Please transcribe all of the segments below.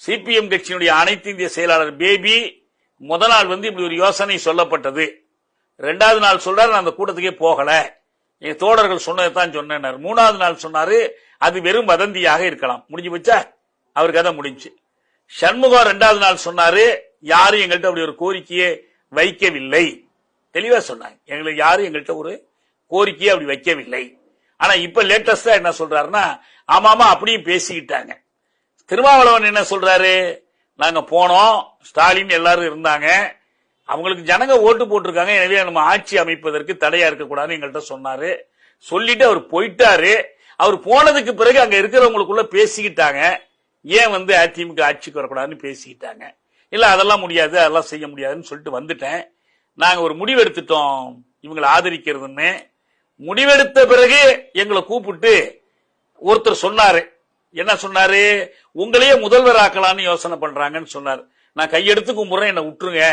CPM கட்சியினுடைய அனைத்து இந்திய செயலாளர் பேபி முதல் நாள் இப்படி ஒரு யோசனை சொல்லப்பட்டது. 2வது நாள் சொல்றாரு நான் அந்த கூட்டத்துக்கே போகல, என் தோழர்கள் சொன்னதான் சொன்னேன். 3வது நாள் சொன்னாரு அது வெறும் வதந்தியாக இருக்கலாம். முடிஞ்சு போச்சா, அவர் கதை முடிஞ்சு. சண்முகம் 2வது நாள் சொன்னாரு யாரும் எங்கள்கிட்ட அப்படி ஒரு கோரிக்கையை வைக்கவில்லை. தெளிவா சொன்னாங்க, எங்களுக்கு யாரும் எங்கள்கிட்ட ஒரு கோரிக்கையை அப்படி வைக்கவில்லை. ஆனா இப்ப லேட்டஸ்டா என்ன சொல்றாருன்னா ஆமாமா அப்படியும் பேசிக்கிட்டாங்க. திருமாவளவன் என்ன சொல்றாரு, நாங்க போனோம், ஸ்டாலின் எல்லாரும் இருந்தாங்க, அவங்களுக்கு ஜனங்க ஓட்டு போட்டிருக்காங்க, எனவே நம்ம ஆட்சி அமைப்பதற்கு தடையா இருக்கக்கூடாதுன்னு எங்கள்கிட்ட சொன்னாரு. சொல்லிட்டு அவர் போயிட்டாரு. அவர் போனதுக்கு பிறகு அங்க இருக்கிறவங்களுக்குள்ள பேசிக்கிட்டாங்க, ஏன் அதிமுக ஆட்சிக்கு வரக்கூடாதுன்னு பேசிக்கிட்டாங்க. இல்ல அதெல்லாம் முடியாது, அதெல்லாம் செய்ய முடியாதுன்னு சொல்லிட்டு வந்துட்டேன். நாங்க ஒரு முடிவு எடுத்துட்டோம் இவங்களை ஆதரிக்கிறதுன்னு. முடிவெடுத்த பிறகு எங்களை கூப்பிட்டு ஒருத்தர் சொன்னாரு, என்ன சொன்னாரு, உங்களையே முதல்வர் ஆக்கலான்னு யோசனை பண்றாங்கன்னு சொன்னாரு. நான் கையெடுத்து கும்பிடுறேன், என்ன விட்டுருங்க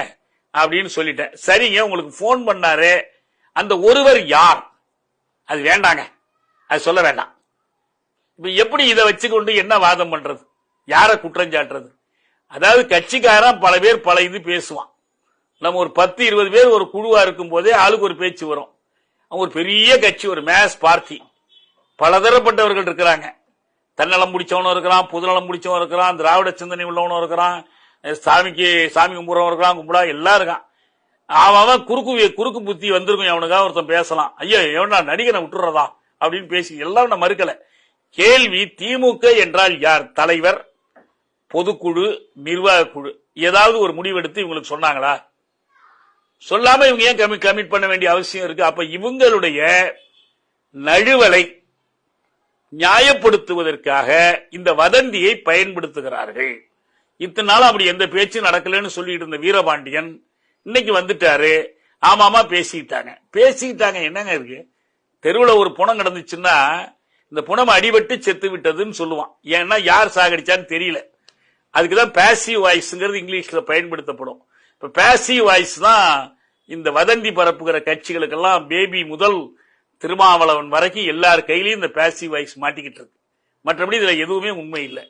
அப்படின்னு சொல்லிட்டேன். சரிங்க, உங்களுக்கு போன் பண்ணாரு, அந்த ஒருவர் யார், அது வேண்டாங்க, அது சொல்ல வேண்டாம். இப்ப எப்படி இதை வச்சுக்கொண்டு என்ன வாதம் பண்றது, யார குற்றம் சாட்டுறது? அதாவது கட்சிக்காரன் பல பேர் பல இது பேசுவான். நம்ம ஒரு 10-20 பேர் ஒரு குழுவா இருக்கும் போதே ஆளுக்கு ஒரு பேச்சு வரும். ஒரு பெரிய கட்சி, ஒரு மேஸ் பார்ட்டி, பலதரப்பட்டவர்கள் இருக்கிறாங்க. தன்னலம் முடிச்சவனும் இருக்கிறான், பொதுநலம் முடிச்சவன் இருக்கிறான், திராவிட சிந்தனை உள்ளவனும் இருக்கிறான், சாமி கும்பிடுறவன் இருக்கான், கும்பிடா எல்லாம் இருக்கான். அவன் குறுக்கு புத்தி வந்திருக்கும், அவனுக்காக ஒருத்தன் பேசலாம், ஐயோ எவனா நடிகனை விட்டுறதா அப்படின்னு பேசி எல்லாம் நான் மறுக்கல. கேள்வி, திமுக என்றால் யார்? தலைவர், பொதுக்குழு, நிர்வாக குழு. ஏதாவது ஒரு முடிவெடுத்து இவங்களுக்கு சொன்னாங்களா? சொல்லாம இவங்க ஏன் கமிட் பண்ண வேண்டிய அவசியம் இருக்கு? அப்ப இவங்களுடைய நழுவலை நியாயப்படுத்துவதற்காக இந்த வதந்தியை பயன்படுத்துகிறார்கள். இத்தனை நாள் அப்படி எந்த பேச்சு நடக்கலன்னு சொல்லிட்டு இருந்த வீரபாண்டியன் இன்னைக்கு வந்துட்டாரு, ஆமாமா பேசிக்கிட்டாங்க. என்னங்க இருக்கு? தெருவுல ஒரு புணம் கிடந்துச்சுன்னா இந்த புணம் அடிபட்டு செத்து விட்டதுன்னு சொல்லுவான். ஏன்னா யார் சாகடிச்சான்னு தெரியல. அதுக்குதான் பாசிவ் வாய்ஸ்ங்கிறது இங்கிலீஷ்ல பயன்படுத்தப்படும். இப்ப பாசிவ் வாய்ஸ் தான் இந்த வதந்தி பரப்புகிற கட்சிகளுக்கெல்லாம் பேபி முதல் திருமாவளவன் வரைக்கும் எல்லார் கையிலையும் இந்த பாசிவ் வாய்ஸ் மாட்டிக்கிட்டு இருக்கு. மற்றபடி இதுல எதுவுமே உண்மை இல்லை.